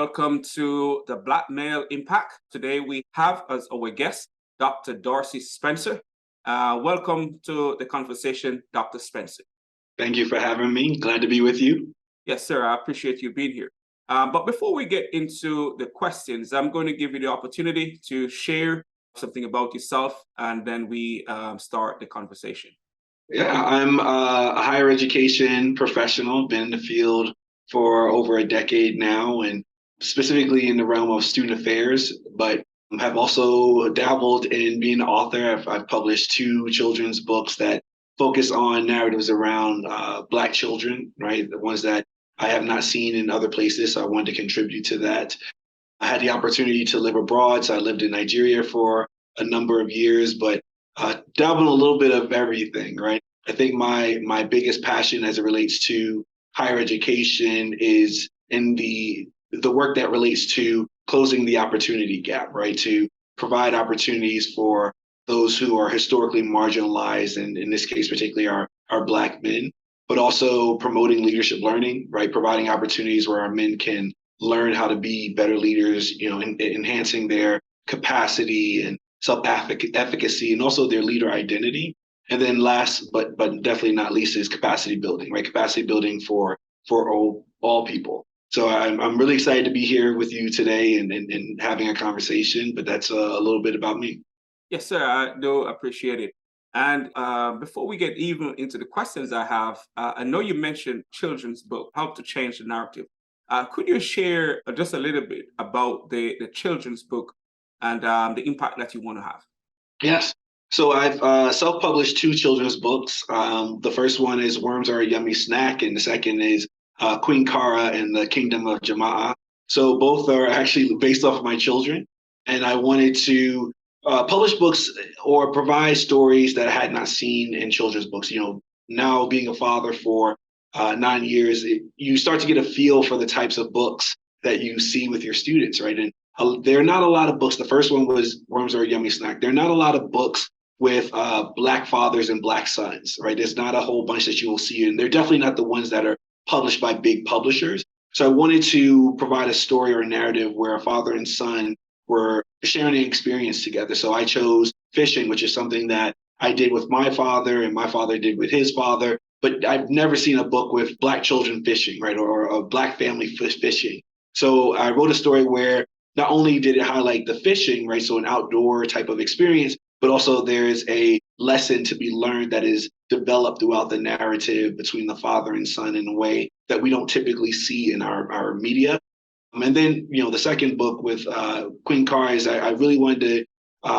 Welcome to the Black Male Impact. Today we have as our guest Dr. Dorsey Spencer. Welcome to the conversation, Dr. Spencer. Thank you for having me. Glad to be with you. Yes, sir. I appreciate you being here. But before we get into the questions, I'm going to give you the opportunity to share something about yourself, and then we start the conversation. Yeah, I'm a higher education professional, been in the field for over a decade now, and specifically in the realm of student affairs, but have also dabbled in being an author. I've published two children's books that focus on narratives around Black children, right? The ones that I have not seen in other places, so I wanted to contribute to that. I had the opportunity to live abroad, so I lived in Nigeria for a number of years, but dabbled a little bit of everything, right? I think my biggest passion as it relates to higher education is in the work that relates to closing the opportunity gap, right? To provide opportunities for those who are historically marginalized, and in this case, particularly our Black men, but also promoting leadership learning, right? Providing opportunities where our men can learn how to be better leaders, enhancing their capacity and self-efficacy and also their leader identity. And then last, but definitely not least, is capacity building, right? Capacity building for all people. So I'm really excited to be here with you today and having a conversation, but that's a little bit about me. Yes, sir. I do appreciate it. And before we get even into the questions I have, I know you mentioned children's book, How to Change the Narrative. Could you share just a little bit about the children's book and the impact that you want to have? Yes. So I've self-published two children's books. The first one is Worms Are a Yummy Snack, and the second is Queen Kara and the Kingdom of Jama'a. So both are actually based off of my children, and I wanted to publish books or provide stories that I had not seen in children's books. Now being a father for 9 years, you start to get a feel for the types of books that you see with your students, right? And there are not a lot of books. The first one was Worms Are a Yummy Snack. There are not a lot of books with Black fathers and Black sons, right? There's not a whole bunch that you will see, and they're definitely not the ones that are published by big publishers. So I wanted to provide a story or a narrative where a father and son were sharing an experience together. So I chose fishing, which is something that I did with my father and my father did with his father, but I've never seen a book with Black children fishing, right? Or a Black family fishing. So I wrote a story where not only did it highlight the fishing, right? So an outdoor type of experience, but also there's a lesson to be learned that is developed throughout the narrative between the father and son in a way that we don't typically see in our media. And then, the second book with Queen Kara is I really wanted to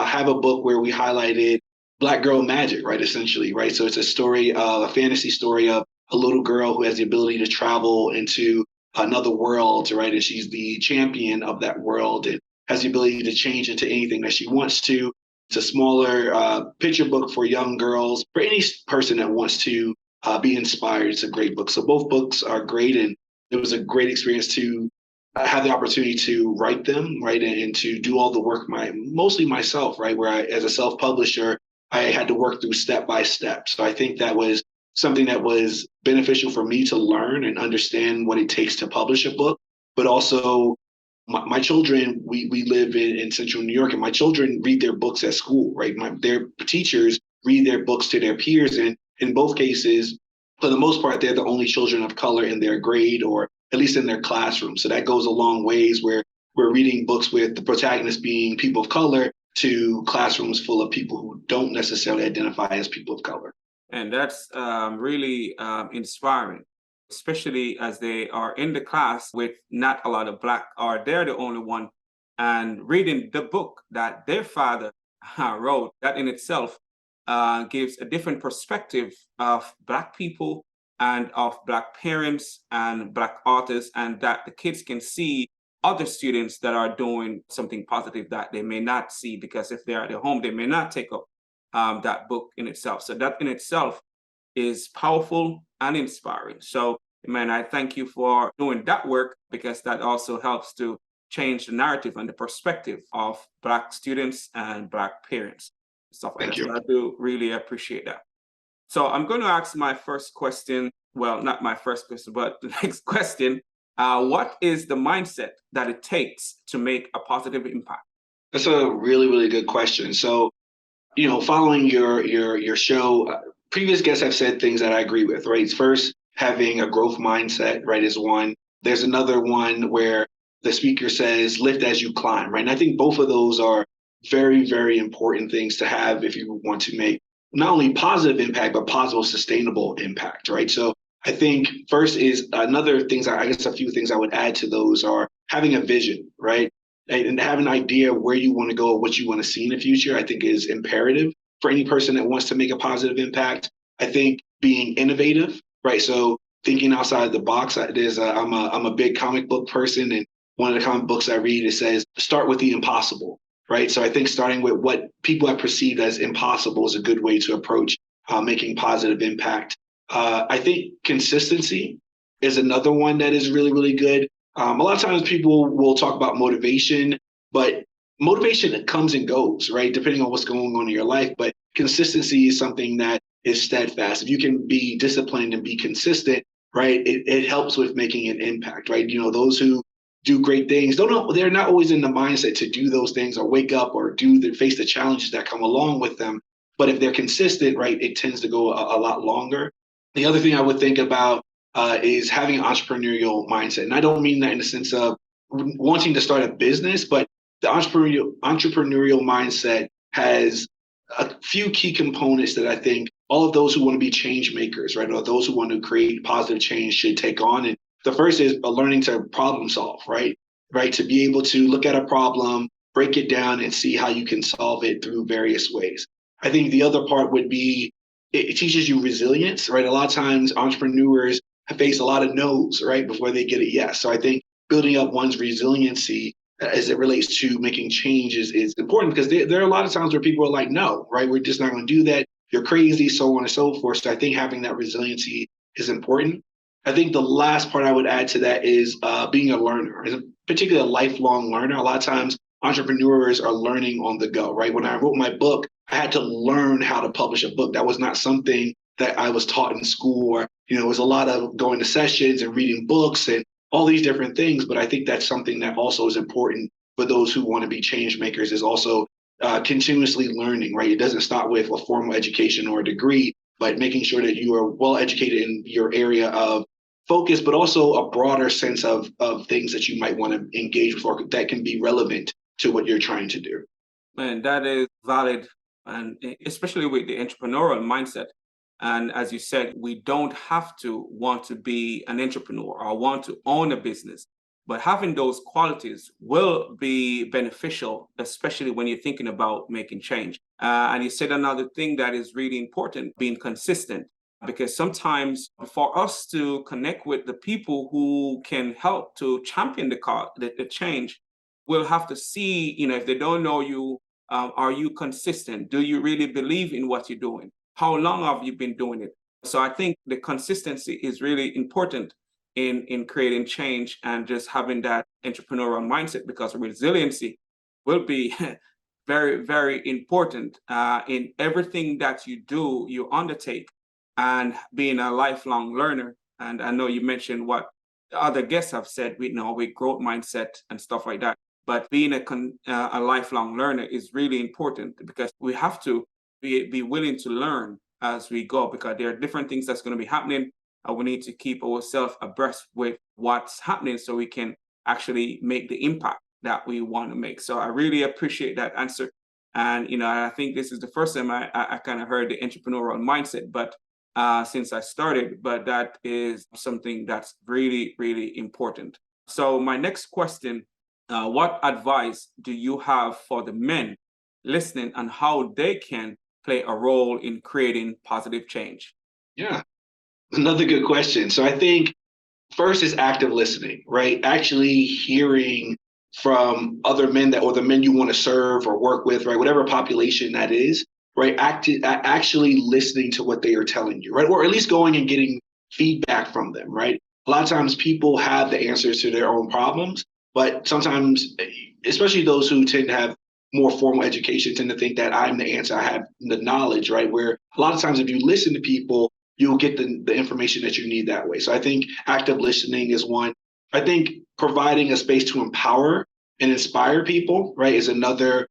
have a book where we highlighted Black girl magic, right? Essentially, right? So it's a fantasy story of a little girl who has the ability to travel into another world, right? And she's the champion of that world and has the ability to change into anything that she wants to. It's a smaller picture book for young girls, for any person that wants to be inspired. It's a great book. So both books are great, and it was a great experience to have the opportunity to write them, right, and to do all the work mostly myself, right, where as a self-publisher, I had to work through step by step. So I think that was something that was beneficial for me to learn and understand what it takes to publish a book, but also my children, we live in central New York, and my children read their books at school, right? Their teachers read their books to their peers, and in both cases, for the most part, they're the only children of color in their grade or at least in their classroom. So that goes a long ways where we're reading books with the protagonists being people of color to classrooms full of people who don't necessarily identify as people of color. And that's really inspiring, especially as they are in the class with not a lot of Black, or they're the only one, and reading the book that their father wrote. That in itself gives a different perspective of Black people and of Black parents and Black authors, and that the kids can see other students that are doing something positive that they may not see, because if they're at their home, they may not take up that book in itself. So that in itself is powerful and inspiring. So, man, I thank you for doing that work, because that also helps to change the narrative and the perspective of Black students and Black parents. Stuff like Thank that. you. So I do really appreciate that. So I'm going to ask my first question. Well, not my first question, but the next question. What is the mindset that it takes to make a positive impact? That's a really, really good question. So, following your show, previous guests have said things that I agree with, right? First, having a growth mindset, right, is one. There's another one where the speaker says, lift as you climb, right? And I think both of those are very, very important things to have if you want to make not only positive impact, but positive, sustainable impact, right? So I think first is another things, I guess a few things I would add to those are having a vision, right? And have an idea where you want to go, what you want to see in the future, I think is imperative for any person that wants to make a positive impact. I think being innovative, right? So thinking outside the box. I'm a big comic book person, and one of the comic books I read, it says start with the impossible, right? So I think starting with what people have perceived as impossible is a good way to approach making positive impact. I think consistency is another one that is really, really good. A lot of times people will talk about motivation, but motivation comes and goes, right? Depending on what's going on in your life. But consistency is something that is steadfast. If you can be disciplined and be consistent, right, it helps with making an impact, right? Those who do great things, they're not always in the mindset to do those things or wake up or face the challenges that come along with them. But if they're consistent, right, it tends to go a lot longer. The other thing I would think about is having an entrepreneurial mindset. And I don't mean that in the sense of wanting to start a business, but the entrepreneurial mindset has a few key components that I think all of those who want to be change makers, right, or those who want to create positive change should take on. And the first is learning to problem solve, right? Right, to be able to look at a problem, break it down, and see how you can solve it through various ways. I think the other part would be it teaches you resilience, right? A lot of times entrepreneurs face a lot of no's, right, before they get a yes. So I think building up one's resiliency as it relates to making change is important, because there are a lot of times where people are like, no, right, we're just not going to do that. You're crazy, so on and so forth. So I think having that resiliency is important. I think the last part I would add to that is being a learner, particularly a lifelong learner. A lot of times entrepreneurs are learning on the go, right? When I wrote my book, I had to learn how to publish a book. That was not something that I was taught in school, or, it was a lot of going to sessions and reading books and all these different things. But I think that's something that also is important for those who want to be change makers, is also continuously learning, right? It doesn't start with a formal education or a degree, but making sure that you are well educated in your area of focus, but also a broader sense of things that you might want to engage with or that can be relevant to what you're trying to do. Man, that is valid, and especially with the entrepreneurial mindset. And as you said, we don't have to want to be an entrepreneur or want to own a business, but having those qualities will be beneficial, especially when you're thinking about making change. And you said another thing that is really important, being consistent, because sometimes for us to connect with the people who can help to champion the change, we'll have to see, if they don't know you, are you consistent? Do you really believe in what you're doing? How long have you been doing it? So I think the consistency is really important in creating change and just having that entrepreneurial mindset, because resiliency will be very, very important in everything that you do, you undertake, and being a lifelong learner. And I know you mentioned what other guests have said, with growth mindset and stuff like that. But being a lifelong learner is really important, because we have to be willing to learn as we go, because there are different things that's going to be happening. We need to keep ourselves abreast with what's happening so we can actually make the impact that we want to make. So I really appreciate that answer. And, I think this is the first time I kind of heard the entrepreneurial mindset, but since I started, but that is something that's really, really important. So my next question, what advice do you have for the men listening on how they can play a role in creating positive change? Yeah, another good question. So I think first is active listening, right? Actually hearing from other men or the men you want to serve or work with, right? Whatever population that is, right? Actually listening to what they are telling you, right? Or at least going and getting feedback from them, right? A lot of times people have the answers to their own problems, but sometimes, especially those who tend to have more formal education, tend to think that I'm the answer, I have the knowledge, right? Where a lot of times if you listen to people, you'll get the information that you need that way. So I think active listening is one. I think providing a space to empower and inspire people, right, is another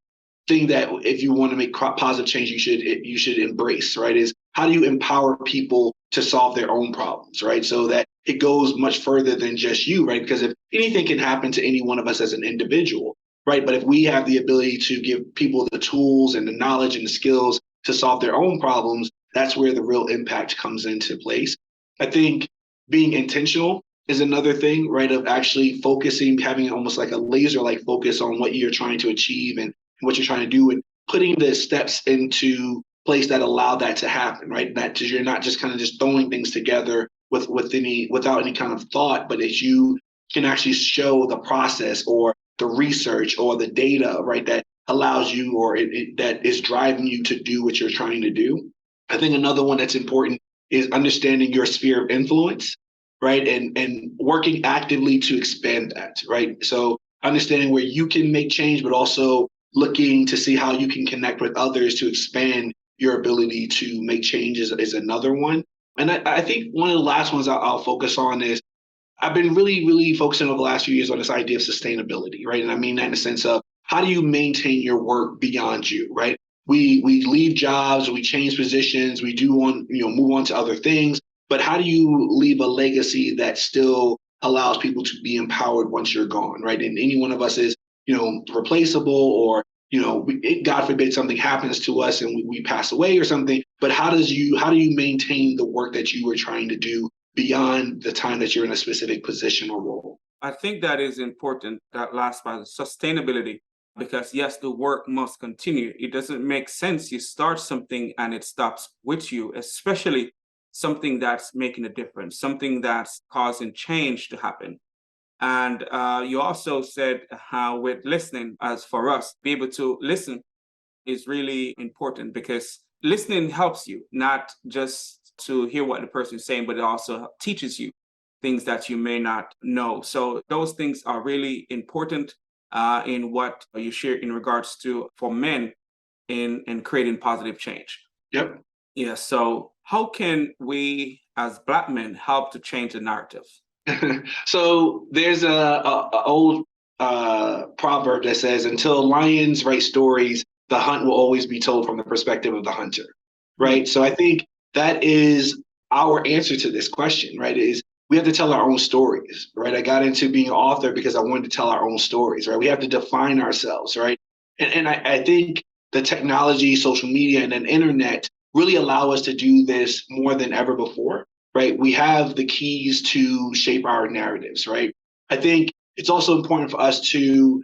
thing that if you want to make positive change, you should embrace, right? Is how do you empower people to solve their own problems, right? So that it goes much further than just you, right? Because if anything can happen to any one of us as an individual, right? But if we have the ability to give people the tools and the knowledge and the skills to solve their own problems, that's where the real impact comes into place. I think being intentional is another thing, right? Of actually focusing, having almost like a laser like focus on what you're trying to achieve and what you're trying to do, and putting the steps into place that allow that to happen, right? That you're not just kind of just throwing things together without any kind of thought, but as you can actually show the process or the research or the data, right, that allows you or that is driving you to do what you're trying to do. I think another one that's important is understanding your sphere of influence, right, and working actively to expand that, right. So understanding where you can make change, but also looking to see how you can connect with others to expand your ability to make changes is another one. And I think one of the last ones I'll focus on is I've been really, really focusing over the last few years on this idea of sustainability, right? And I mean that in the sense of how do you maintain your work beyond you, right? We leave jobs, we change positions, we do want, move on to other things, but how do you leave a legacy that still allows people to be empowered once you're gone, right? And any one of us is, replaceable, or God forbid something happens to us and we pass away or something. But how do you maintain the work that you were trying to do beyond the time that you're in a specific position or role? I think that is important, that last part, sustainability, because yes, the work must continue. It doesn't make sense you start something and it stops with you, especially something that's making a difference, something that's causing change to happen. And you also said how with listening, as for us, be able to listen is really important, because listening helps you not just to hear what the person is saying, but it also teaches you things that you may not know. So those things are really important in what you share in regards to for men in creating positive change. Yep. Yeah. So how can we as Black men help to change the narrative? So there's a old proverb that says, "Until lions write stories, the hunt will always be told from the perspective of the hunter." Right. So I think that is our answer to this question. Right. Is we have to tell our own stories. Right. I got into being an author because I wanted to tell our own stories. Right. We have to define ourselves. Right. And I think the technology, social media, and then internet really allow us to do this more than ever before, right? We have the keys to shape our narratives, right? I think it's also important for us to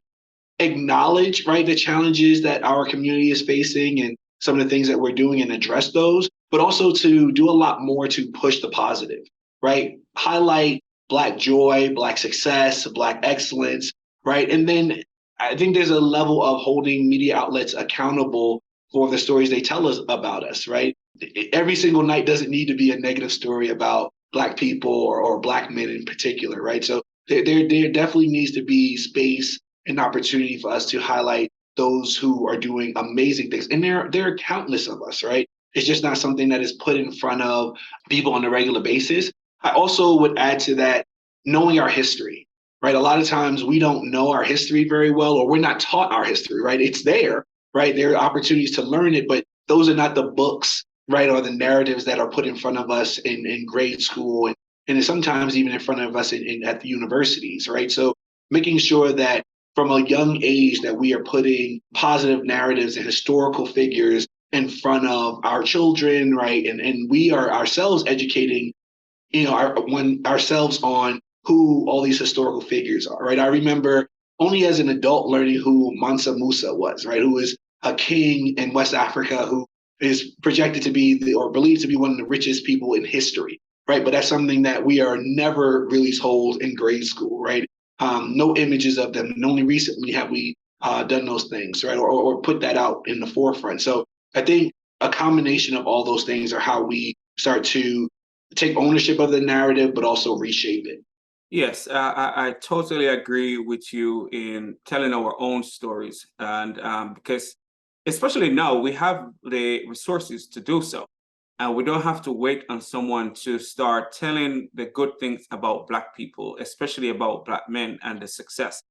acknowledge, right, the challenges that our community is facing and some of the things that we're doing and address those, but also to do a lot more to push the positive, right? Highlight Black joy, Black success, Black excellence, right? And then I think there's a level of holding media outlets accountable for the stories they tell us about us, right? Every single night doesn't need to be a negative story about Black people or Black men in particular, right? So there definitely needs to be space and opportunity for us to highlight those who are doing amazing things. And there are countless of us, right? It's just not something that is put in front of people on a regular basis. I also would add to that knowing our history, right? A lot of times we don't know our history very well, or we're not taught our history, right? It's there, right? There are opportunities to learn it, but those are not the books, right, or the narratives that are put in front of us in grade school and sometimes even in front of us at the universities, right? So making sure that from a young age that we are putting positive narratives and historical figures in front of our children, right? And we are ourselves educating, ourselves on who all these historical figures are, right? I remember only as an adult learning who Mansa Musa was, right? Who is a king in West Africa who is projected to be or believed to be one of the richest people in history, right? But that's something that we are never really told in grade school, right? No images of them. And only recently have we done those things, right? Or put that out in the forefront. So I think a combination of all those things are how we start to take ownership of the narrative, but also reshape it. Yes, I totally agree with you in telling our own stories. And because especially now we have the resources to do so. And we don't have to wait on someone to start telling the good things about Black people, especially about Black men and the success,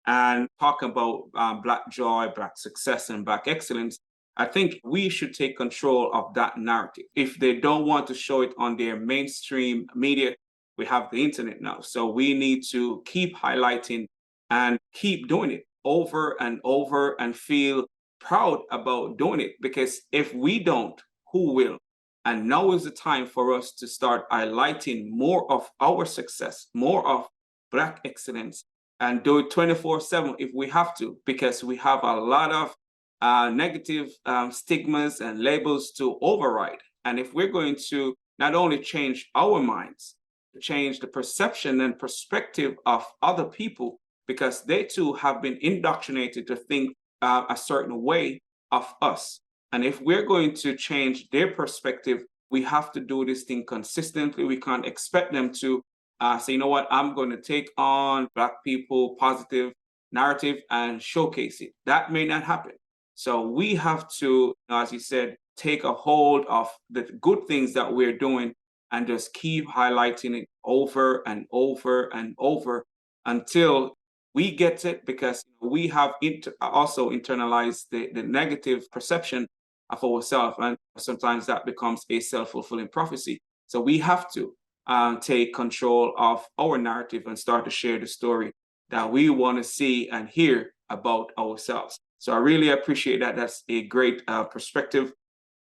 and talk about Black joy, Black success, and Black excellence. I think we should take control of that narrative. If they don't want to show it on their mainstream media, we have the internet now. So we need to keep highlighting and keep doing it over and over and feel proud about doing it. Because if we don't, who will? And now is the time for us to start highlighting more of our success, more of Black excellence, and do it 24/7 if we have to, because we have a lot of negative stigmas and labels to override. And if we're going to not only change our minds, change the perception and perspective of other people, because they too have been indoctrinated to think a certain way of us. And if we're going to change their perspective, we have to do this thing consistently. We can't expect them to say, you know what, I'm going to take on Black people positive narrative and showcase it. That may not happen. So we have to, as you said, take a hold of the good things that we're doing and just keep highlighting it over and over and over until we get it, because we have also internalized the negative perception of ourselves, and sometimes that becomes a self-fulfilling prophecy. So we have to take control of our narrative and start to share the story that we want to see and hear about ourselves. So I really appreciate that. That's a great perspective.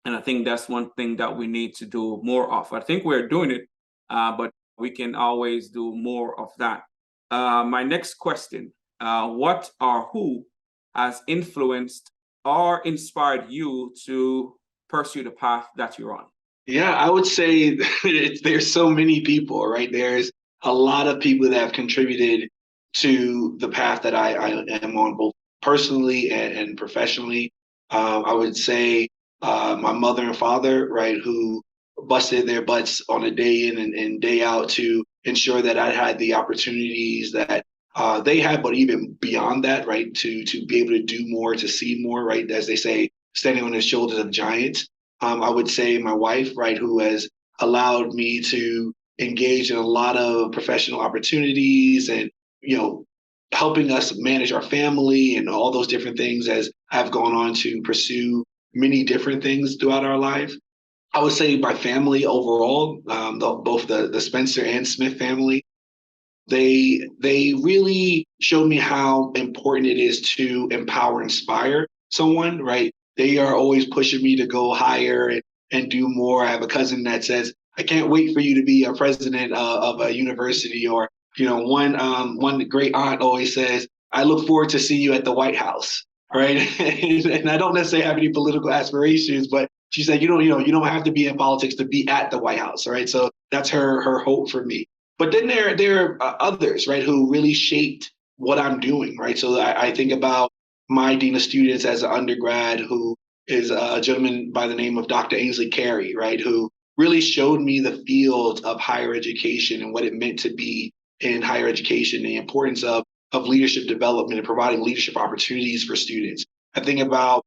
And I think that's one thing that we need to do more of. I think we're doing it, but we can always do more of that. My next question, what or who has influenced or inspired you to pursue the path that you're on? Yeah, I would say there's so many people, right? There's a lot of people that have contributed to the path that I am on, both personally and professionally. I would say my mother and father, right, who busted their butts on a day in and day out to ensure that I had the opportunities that they had, but even beyond that, right, to be able to do more, to see more, right, as they say, standing on the shoulders of giants. I would say my wife, right, who has allowed me to engage in a lot of professional opportunities and, helping us manage our family and all those different things as I've gone on to pursue many different things throughout our life. I would say my family overall, both the Spencer and Smith family, they really showed me how important it is to empower, inspire someone, right? They are always pushing me to go higher and do more. I have a cousin that says, I can't wait for you to be a president of a university. Or, one great aunt always says, I look forward to see you at the White House, right? And I don't necessarily have any political aspirations, but she said, you don't have to be in politics to be at the White House, right? So that's her hope for me. But then there are others, right, who really shaped what I'm doing, right? So I think about my dean of students as an undergrad, who is a gentleman by the name of Dr. Ainsley Carey, right, who really showed me the field of higher education and what it meant to be in higher education, the importance of leadership development and providing leadership opportunities for students. I think about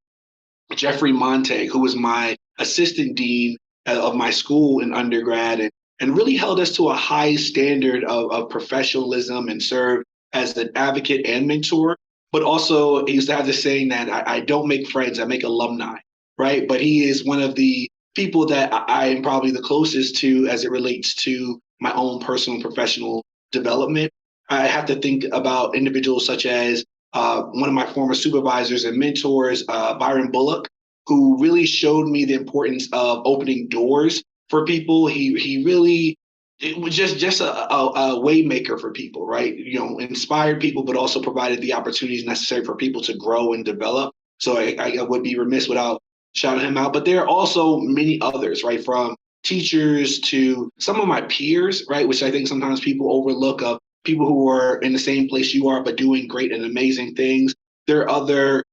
Jeffrey Montague, who was my assistant dean of my school in undergrad, and really held us to a high standard of professionalism and served as an advocate and mentor. But also, he used to have this saying that I don't make friends, I make alumni, right? But he is one of the people that I am probably the closest to as it relates to my own personal and professional development. I have to think about individuals such as one of my former supervisors and mentors, Byron Bullock, who really showed me the importance of opening doors for people. He really, it was just a way maker for people, right? Inspired people, but also provided the opportunities necessary for people to grow and develop. So I would be remiss without shouting him out. But there are also many others, right? From teachers to some of my peers, right? Which I think sometimes people overlook, of people who are in the same place you are, but doing great and amazing things. There are other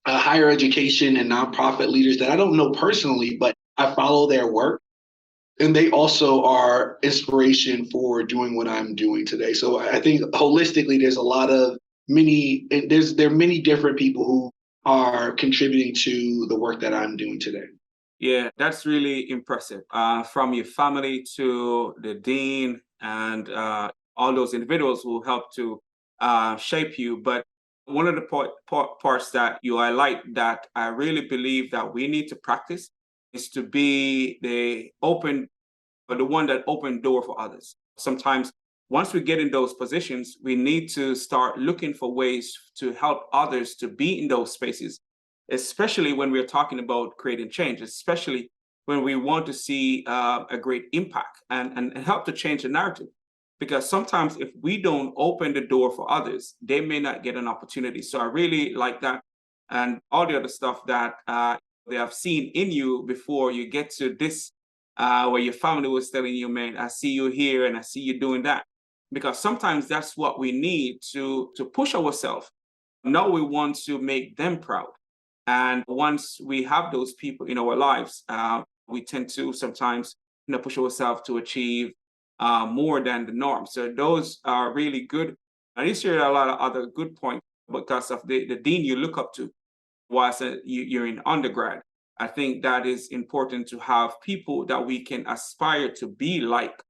higher education and nonprofit leaders that I don't know personally, but I follow their work. And they also are inspiration for doing what I'm doing today. So I think holistically, there's there are many different people who are contributing to the work that I'm doing today. Yeah, that's really impressive. From your family to the dean and all those individuals who help to shape you. But one of the parts that you highlight that I really believe that we need to practice is to be the open, but the one that opened door for others. Sometimes once we get in those positions, we need to start looking for ways to help others to be in those spaces, especially when we're talking about creating change, especially when we want to see a great impact and help to change the narrative. Because sometimes if we don't open the door for others, they may not get an opportunity. So I really like that and all the other stuff that they have seen in you before you get to this, where your family was telling you, man, I see you here and I see you doing that. Because sometimes that's what we need to push ourselves. Now we want to make them proud. And once we have those people in our lives, we tend to sometimes push ourselves to achieve more than the norm. So those are really good. And you share a lot of other good points because of the dean you look up to whilst you're in undergrad. I think that is important to have people that we can aspire to be like,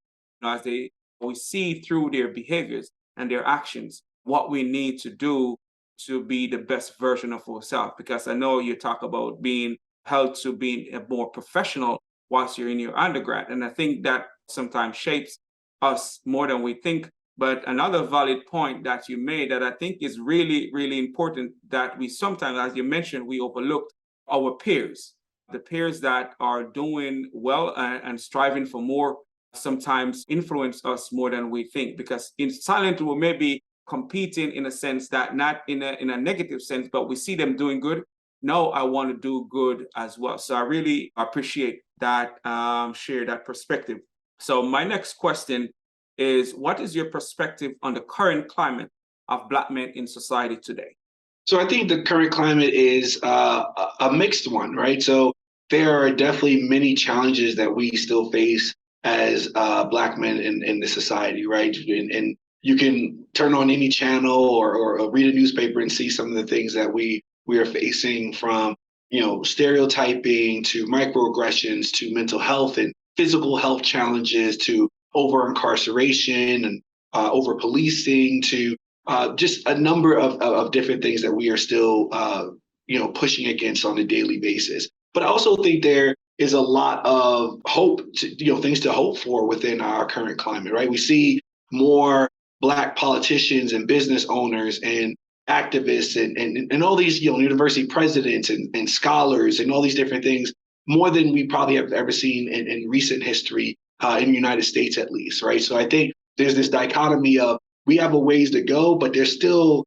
as we see through their behaviors and their actions what we need to do to be the best version of ourselves. Because I know you talk about being held to being a more professional whilst you're in your undergrad, and I think that sometimes shapes us more than we think. But another valid point that you made that I think is really, really important that we sometimes, as you mentioned, we overlooked our peers, the peers that are doing well and striving for more, sometimes influence us more than we think. Because in silent, we may be competing in a sense that not in a negative sense, but we see them doing good. No, I want to do good as well. So I really appreciate that, share that perspective. So my next question is, what is your perspective on the current climate of Black men in society today? So I think the current climate is a mixed one, right? So there are definitely many challenges that we still face as Black men in the society, right? And you can turn on any channel or read a newspaper and see some of the things that we are facing, from stereotyping to microaggressions to mental health and physical health challenges to over incarceration and over policing to just a number of different things that we are still pushing against on a daily basis. But I also think there is a lot of hope, things to hope for within our current climate, right? We see more Black politicians and business owners and activists and all these university presidents and scholars and all these different things, more than we probably have ever seen in recent history, in the United States at least, right? So I think there's this dichotomy of we have a ways to go, but there's still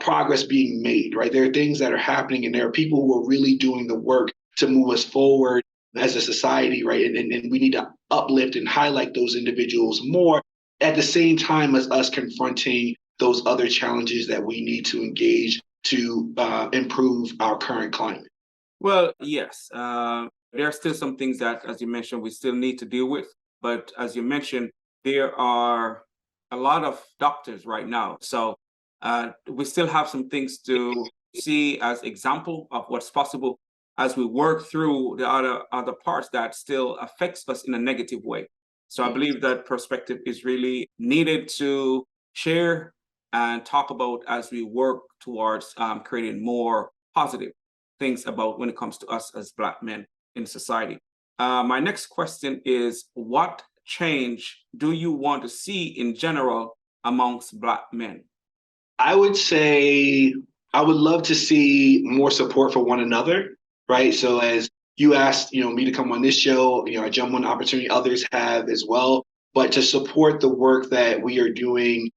progress being made, right? There are things that are happening, and there are people who are really doing the work to move us forward as a society, right? And we need to uplift and highlight those individuals more, at the same time as us confronting those other challenges that we need to engage to improve our current climate. Well, yes, there are still some things that, as you mentioned, we still need to deal with. But as you mentioned, there are a lot of doctors right now. So we still have some things to see as example of what's possible as we work through the other parts that still affects us in a negative way. So I believe that perspective is really needed to share and talk about as we work towards creating more positive things about when it comes to us as Black men in society. My next question is, what change do you want to see in general amongst Black men? I would say I would love to see more support for one another, right? So as you asked, me to come on this show, I jump on the opportunity others have as well, but to support the work that we are doing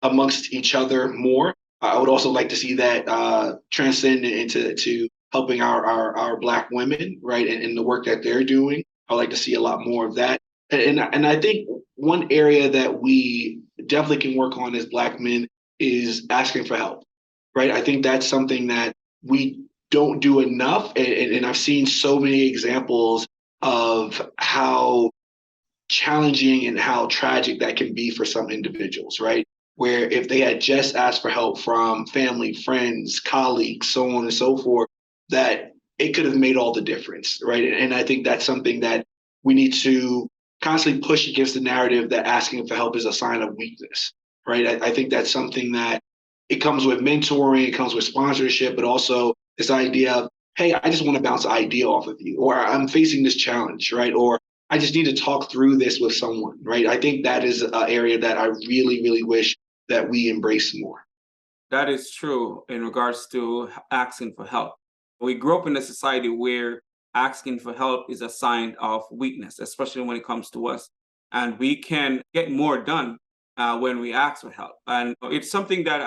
amongst each other more. I would also like to see that transcend into helping our Black women, right, and the work that they're doing. I'd like to see a lot more of that. And I think one area that we definitely can work on as Black men is asking for help, right? I think that's something that we don't do enough. And I've seen so many examples of how challenging and how tragic that can be for some individuals, right? Where if they had just asked for help from family, friends, colleagues, so on and so forth, that it could have made all the difference, right? And I think that's something that we need to constantly push against the narrative that asking for help is a sign of weakness, right? I think that's something that it comes with mentoring, it comes with sponsorship, but also this idea of, hey, I just want to bounce an idea off of you, or I'm facing this challenge, right? Or I just need to talk through this with someone, right? I think that is an area that I really, really wish that we embrace more. That is true in regards to asking for help. We grew up in a society where asking for help is a sign of weakness, especially when it comes to us. And we can get more done when we ask for help. And it's something that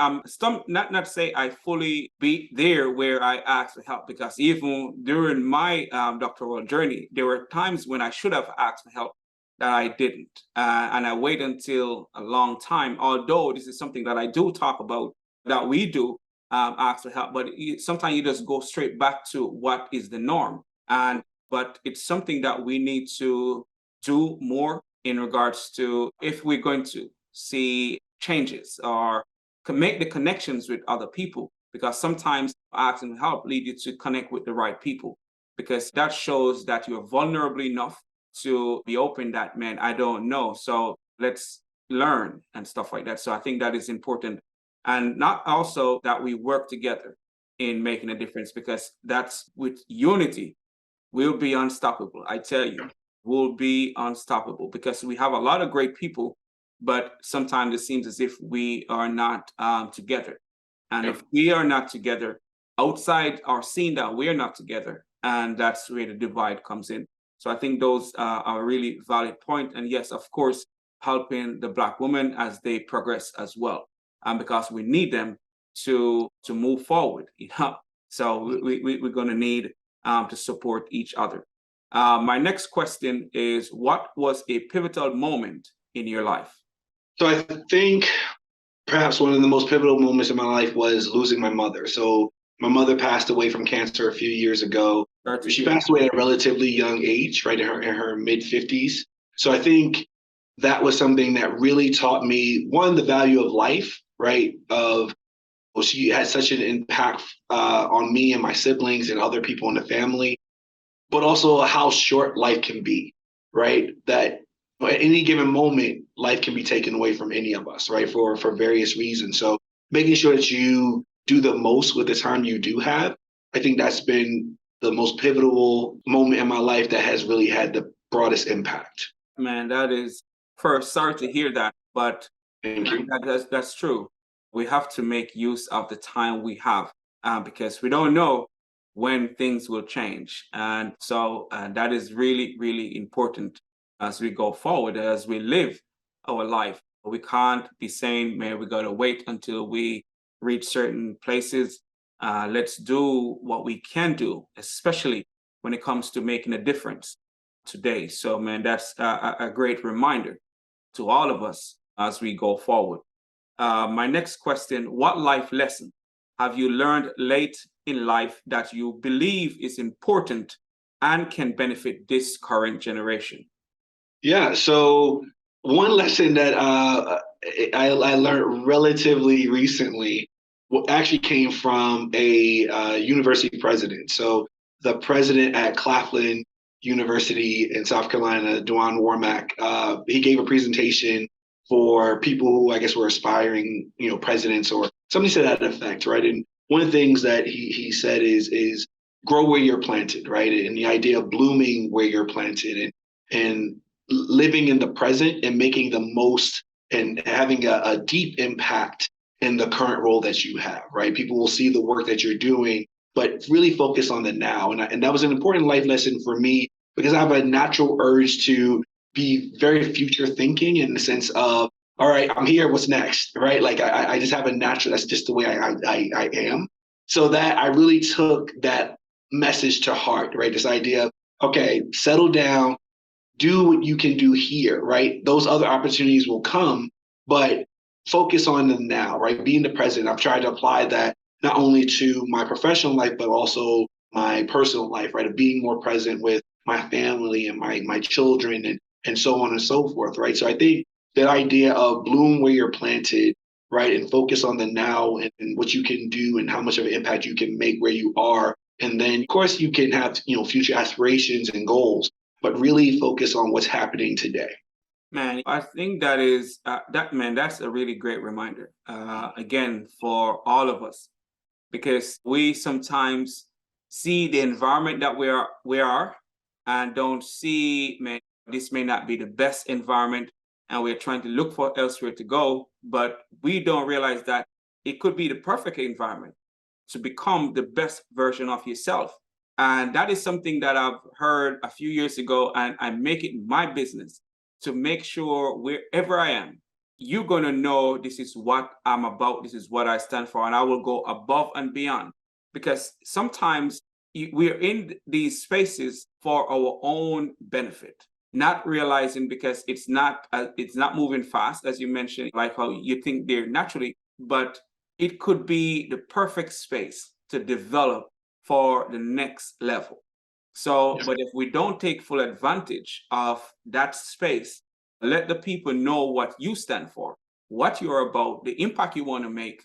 not to say I fully be there where I ask for help, because even during my doctoral journey, there were times when I should have asked for help that I didn't. And I wait until a long time, although this is something that I do talk about, that we do ask for help, but sometimes you just go straight back to what is the norm. But it's something that we need to do more in regards to, if we're going to see changes or make the connections with other people, because sometimes asking for help lead you to connect with the right people, because that shows that you're vulnerable enough to be open that, man, I don't know, so let's learn and stuff like that. So I think that is important. And not also that we work together in making a difference, because that's with unity, we'll be unstoppable. I tell you, we'll be unstoppable, because we have a lot of great people, but sometimes it seems as if we are not together. And if we are not together, outside are seeing that we're not together, and that's where the divide comes in. So I think those are a really valid point. And yes, of course, helping the Black women as they progress as well, because we need them to move forward. So we're going to need to support each other. My next question is, what was a pivotal moment in your life? So I think perhaps one of the most pivotal moments in my life was losing my mother. So my mother passed away from cancer a few years ago. She passed away at a relatively young age, right, in her mid-50s. So I think that was something that really taught me, one, the value of life, right? Well, she had such an impact on me and my siblings and other people in the family, but also how short life can be, right? That at any given moment, life can be taken away from any of us, right? For various reasons. So making sure that you do the most with the time you do have, I think that's been the most pivotal moment in my life that has really had the broadest impact. Man, that is, first, sorry to hear that, but Thank you. that's true. We have to make use of the time we have, because we don't know when things will change. And so that is really, really important as we go forward, as we live our life. We can't be saying, man, we got to wait until we reach certain places. Let's do what we can do, especially when it comes to making a difference today. So, man, that's a great reminder to all of us as we go forward. My next question, what life lesson have you learned late in life that you believe is important and can benefit this current generation? Yeah, so one lesson that I learned relatively recently actually came from a university president. So the president at Claflin University in South Carolina, Dwan Warmack, he gave a presentation for people who I guess were aspiring, presidents or something to that effect, right? And one of the things that he said is grow where you're planted, right? And the idea of blooming where you're planted and living in the present and making the most and having a deep impact in the current role that you have, right? People will see the work that you're doing, but really focus on the now. And that was an important life lesson for me because I have a natural urge to be very future thinking in the sense of, all right, I'm here, what's next, right? Like I just have a natural, that's just the way I am. So that I really took that message to heart, right? This idea of, okay, settle down, do what you can do here, right? Those other opportunities will come, but focus on them now, right? Being the present. I've tried to apply that not only to my professional life, but also my personal life, right? Of being more present with my family and my children and so on and so forth, right? So I think that idea of bloom where you're planted, right? And focus on the now and what you can do and how much of an impact you can make where you are And then, of course, you can have, future aspirations and goals, but really focus on what's happening today. Man, I think that is that's a really great reminder. Again, for all of us, because we sometimes see the environment that we are and don't see, man, this may not be the best environment, and we're trying to look for elsewhere to go, but we don't realize that it could be the perfect environment to become the best version of yourself. And that is something that I've heard a few years ago, and I make it my business to make sure wherever I am, you're going to know this is what I'm about, this is what I stand for, and I will go above and beyond. Because sometimes we're in these spaces for our own benefit, not realizing because it's not moving fast, as you mentioned, like how you think they're naturally, but it could be the perfect space to develop for the next level. So, but if we don't take full advantage of that space, let the people know what you stand for, what you're about, the impact you want to make,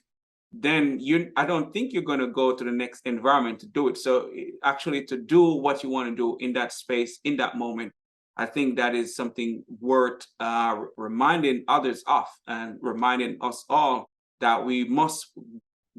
then I don't think you're going to go to the next environment to do it. So actually to do what you want to do in that space, in that moment, I think that is something worth reminding others of, and reminding us all that we must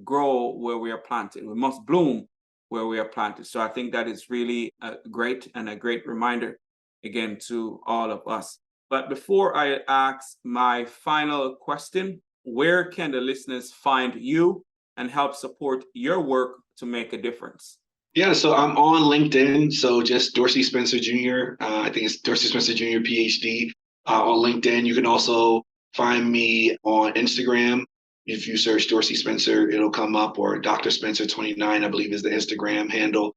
grow where we are planted. We must bloom where we are planted. So I think that is really great, and a great reminder again to all of us. But before I ask my final question, where can the listeners find you and help support your work to make a difference? Yeah, so I'm on LinkedIn. So just Dorsey Spencer Jr. I think it's Dorsey Spencer Jr. PhD on LinkedIn. You can also find me on Instagram. If you search Dorsey Spencer, it'll come up, or Dr. Spencer 29, I believe, is the Instagram handle.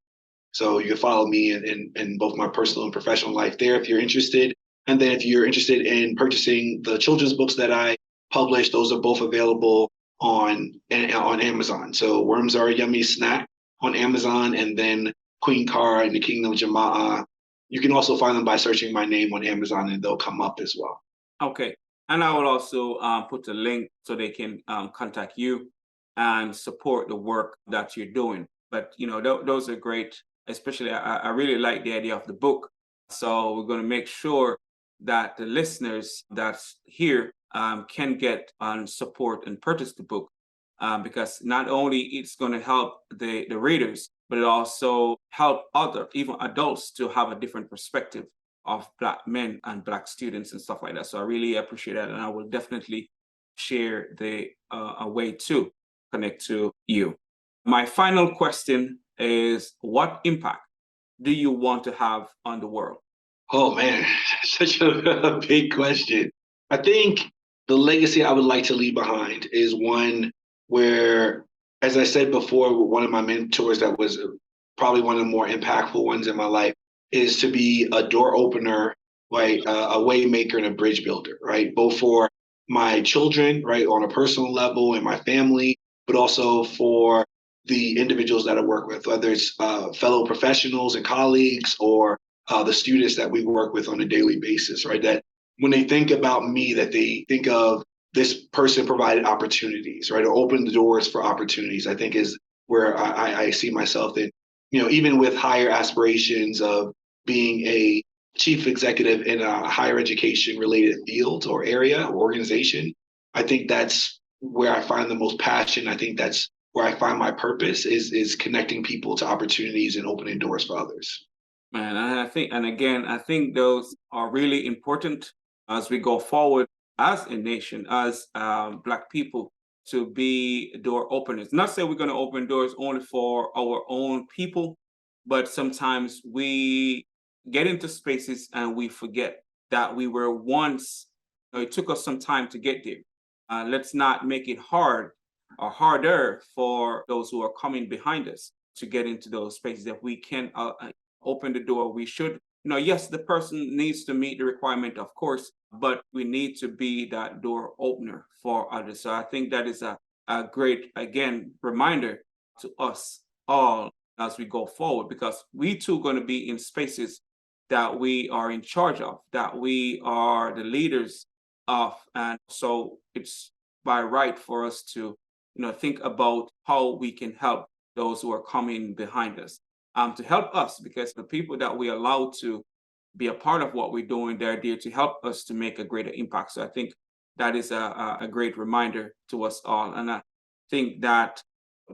So you can follow me in both my personal and professional life there if you're interested. And then if you're interested in purchasing the children's books that I publish, those are both available on Amazon. So Worms Are a Yummy Snack on Amazon, and then Queen Kara and the Kingdom of Jama'a. You can also find them by searching my name on Amazon, and they'll come up as well. Okay. And I will also put a link so they can contact you and support the work that you're doing. But, those are great. Especially, I really like the idea of the book. So we're going to make sure that the listeners that's here can get support and purchase the book, because not only it's going to help the readers, but it also help other, even adults, to have a different perspective of Black men and Black students and stuff like that. So I really appreciate that, and I will definitely share a way to connect to you. My final question is, what impact do you want to have on the world? Oh man, such a big question. I think the legacy I would like to leave behind is one where, as I said before, one of my mentors that was probably one of the more impactful ones in my life is to be a door opener, right? A way maker and a bridge builder, right? Both for my children, right, on a personal level and my family, but also for the individuals that I work with, whether it's fellow professionals and colleagues, or the students that we work with on a daily basis, right? That when they think about me, that they think of this person provided opportunities, right? Or opened the doors for opportunities, I think is where I see myself in, even with higher aspirations of being a chief executive in a higher education related field or area or organization. I think that's where I find the most passion. I think that's where I find my purpose is connecting people to opportunities and opening doors for others. Man, I think those are really important as we go forward as a nation, as Black people, to be door openers. Not say we're going to open doors only for our own people, but sometimes we get into spaces and we forget that we were once, it took us some time to get there. Let's not make it hard or harder for those who are coming behind us to get into those spaces. That we can open the door, we should, yes, the person needs to meet the requirement, of course, but we need to be that door opener for others. So I think that is a great, again, reminder to us all as we go forward, because we too going to be in spaces that we are in charge of, that we are the leaders of. And so it's by right for us to, think about how we can help those who are coming behind us. to help us, because the people that we allow to be a part of what we're doing, they're there to help us to make a greater impact. So I think that is a great reminder to us all. And I think that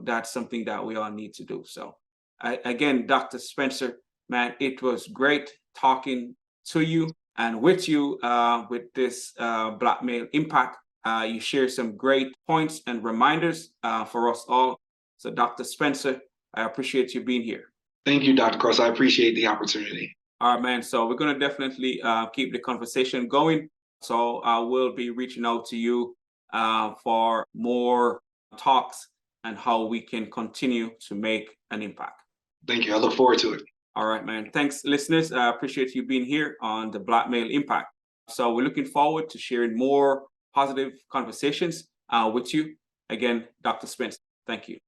that's something that we all need to do. So again, Dr. Spencer, man, it was great talking to you and with you with this Black Male Impact. You share some great points and reminders for us all. So Dr. Spencer, I appreciate you being here. Thank you, Dr. Cross. I appreciate the opportunity. All right, man. So we're going to definitely keep the conversation going. So I will be reaching out to you for more talks and how we can continue to make an impact. Thank you. I look forward to it. All right, man. Thanks, listeners. I appreciate you being here on the Black Male Impact. So we're looking forward to sharing more positive conversations with you. Again, Dr. Spencer, thank you.